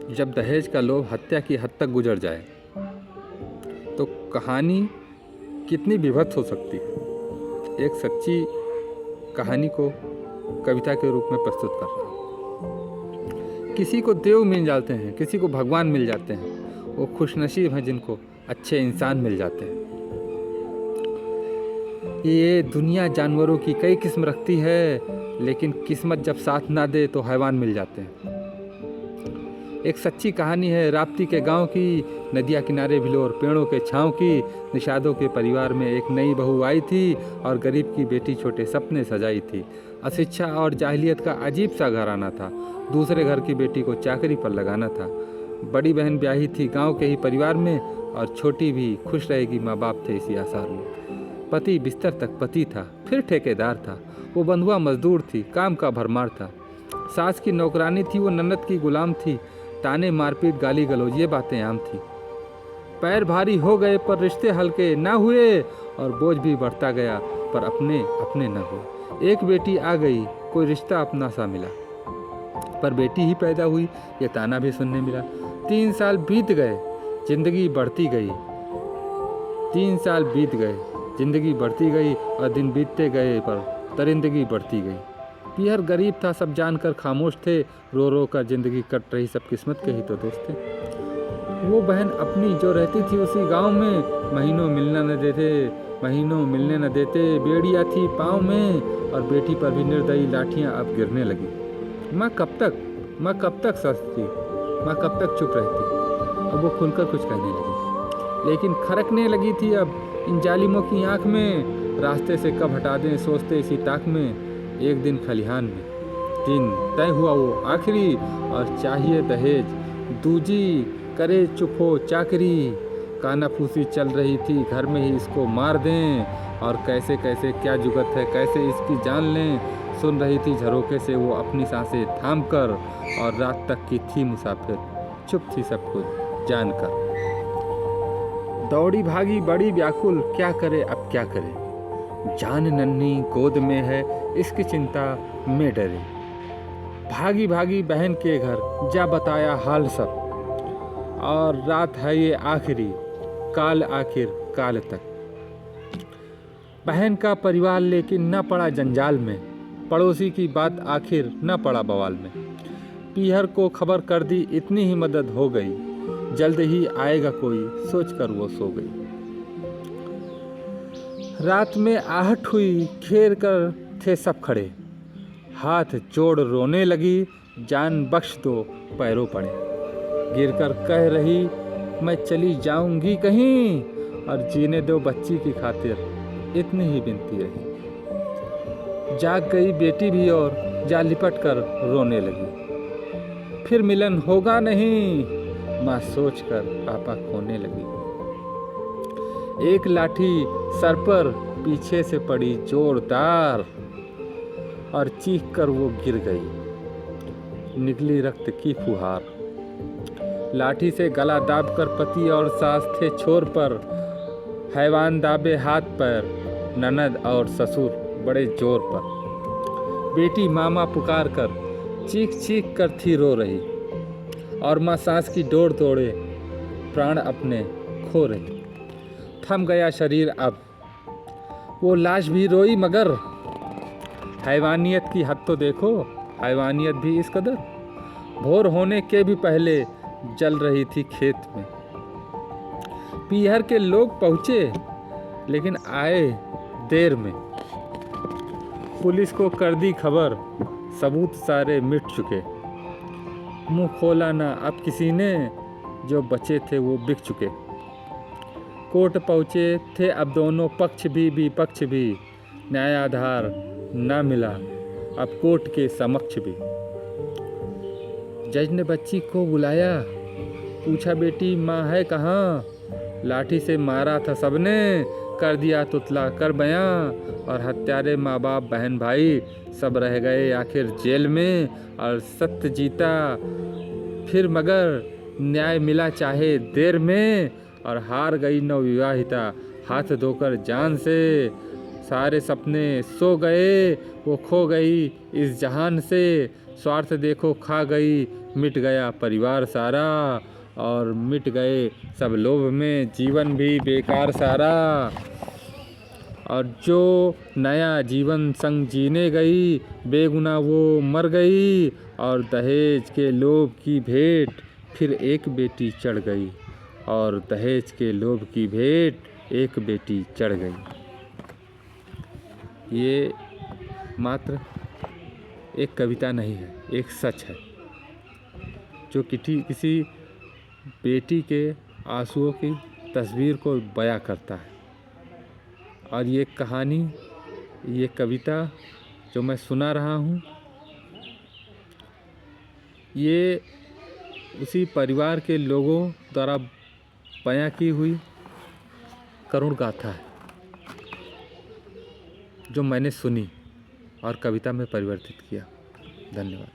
जब दहेज का लोभ हत्या की हद तक गुजर जाए तो कहानी कितनी विभत्स हो सकती है। एक सच्ची कहानी को कविता के रूप में प्रस्तुत कर रहा हूँ। किसी को देव मिल जाते हैं, किसी को भगवान मिल जाते हैं, वो खुशनसीब हैं जिनको अच्छे इंसान मिल जाते हैं। ये दुनिया जानवरों की कई किस्म रखती है, लेकिन किस्मत जब साथ ना दे तो हैवान मिल जाते हैं। एक सच्ची कहानी है राप्ती के गांव की, नदिया किनारे भिलोर पेड़ों के छांव की। निषादों के परिवार में एक नई बहू आई थी और गरीब की बेटी छोटे सपने सजाई थी। अशिक्षा और जाहिलियत का अजीब सा घराना था। दूसरे घर की बेटी को चाकरी पर लगाना था। बड़ी बहन ब्याही थी गांव के ही परिवार में, और छोटी भी खुश रहेगी माँ बाप थे इसी आसार में। पति बिस्तर तक पति था, फिर ठेकेदार था। वो बंधुआ मजदूर थी, काम का भरमार था। सास की नौकरानी थी, वो नन्नत की गुलाम थी। ताने मारपीट गाली गलौज ये बातें आम थी। पैर भारी हो गए पर रिश्ते हल्के ना हुए, और बोझ भी बढ़ता गया पर अपने अपने न हुए। एक बेटी आ गई, कोई रिश्ता अपना सा मिला, पर बेटी ही पैदा हुई ये ताना भी सुनने मिला। 3 साल बीत गए, जिंदगी बढ़ती गई। 3 साल बीत गए, जिंदगी बढ़ती गई, और दिन बीतते गए पर दरिंदगी बढ़ती गई। पीहर गरीब था, सब जानकर खामोश थे। रो रो कर जिंदगी कट रही, सब किस्मत के ही तो दोस्त थे। वो बहन अपनी जो रहती थी उसी गांव में, महीनों मिलने न देते। बेड़ियाँ थी पाँव में, और बेटी पर भी निर्दयी लाठियाँ अब गिरने लगी। माँ कब तक सस्ती, माँ कब तक चुप रहती। अब वो खुलकर कुछ कहने लगी, लेकिन खरकने लगी थी अब इन जालिमों की आंख में। रास्ते से कब हटा दें सोचते इसी ताक में। एक दिन खलिहान में दिन तय हुआ वो आखिरी, और चाहिए दहेज दूजी, करे चुप हो चाकरी। कानाफूसी चल रही थी घर में ही इसको मार दें, और कैसे कैसे क्या जुगत है कैसे इसकी जान लें। सुन रही थी झरोके से वो अपनी सांसें थाम कर, और रात तक की थी मुसाफिर, चुप थी सब कुछ जानकर। दौड़ी भागी बड़ी व्याकुल, क्या करे अब क्या करे। जान नन्ही गोद में है इसकी चिंता में डरे। भागी भागी बहन के घर जा बताया हाल सब, और रात है ये आखिरी, काल आखिर काल तक। बहन का परिवार लेकिन न पड़ा जंजाल में, पड़ोसी की बात आखिर न पड़ा बवाल में। पीहर को खबर कर दी इतनी ही मदद हो गई, जल्द ही आएगा कोई सोचकर वो सो गई। रात में आहट हुई, घेर कर थे सब खड़े। हाथ जोड़ रोने लगी, जान बख्श दो पैरों पड़े। गिरकर कह रही मैं चली जाऊंगी कहीं, और जीने दो बच्ची की खातिर इतनी ही विनती रही। जाग गई बेटी भी और जा लिपट कर रोने लगी। फिर मिलन होगा नहीं, माँ सोचकर पापा खोने लगी। एक लाठी सर पर पीछे से पड़ी जोरदार, और चीख कर वो गिर गई, निकली रक्त की फुहार। लाठी से गला दाबकर पति और सास थे छोर पर, हैवान दाबे हाथ पैर ननद और ससुर बड़े जोर पर। बेटी मामा पुकार कर चीख चीख कर थी रो रही, और माँ सांस की डोर तोड़े प्राण अपने खो रही। थम गया शरीर अब, वो लाश भी रोई मगर हैवानियत की हद तो देखो, हैवानियत भी इस कदर। भोर होने के भी पहले जल रही थी खेत में। पीहर के लोग पहुँचे लेकिन आए देर में। पुलिस को कर दी खबर, सबूत सारे मिट चुके। मुंह खोला ना अब किसी ने, जो बचे थे वो बिक चुके। कोर्ट पहुँचे थे अब दोनों पक्ष भी विपक्ष भी, न्यायाधार न मिला अब कोर्ट के समक्ष भी। जज ने बच्ची को बुलाया, पूछा बेटी माँ है कहाँ। लाठी से मारा था सबने, कर दिया तुतला कर बयां, और हत्यारे माँ बाप बहन भाई सब रह गए आखिर जेल में। और सत्य जीता फिर मगर न्याय मिला चाहे देर में, और हार गई नवविवाहिता हाथ धोकर जान से। सारे सपने सो गए, वो खो गई इस जहान से। स्वार्थ देखो खा गई, मिट गया परिवार सारा, और मिट गए सब लोभ में जीवन भी बेकार सारा। और जो नया जीवन संग जीने गई, बेगुनाह वो मर गई, और दहेज के लोभ की भेंट फिर एक बेटी चढ़ गई, और दहेज के लोभ की भेंट एक बेटी चढ़ गई। ये मात्र एक कविता नहीं है, एक सच है जो किसी बेटी के आंसुओं की तस्वीर को बयां करता है। और ये कहानी, ये कविता जो मैं सुना रहा हूँ, ये उसी परिवार के लोगों द्वारा बयां की हुई करुण गाथा है जो मैंने सुनी और कविता में परिवर्तित किया। धन्यवाद।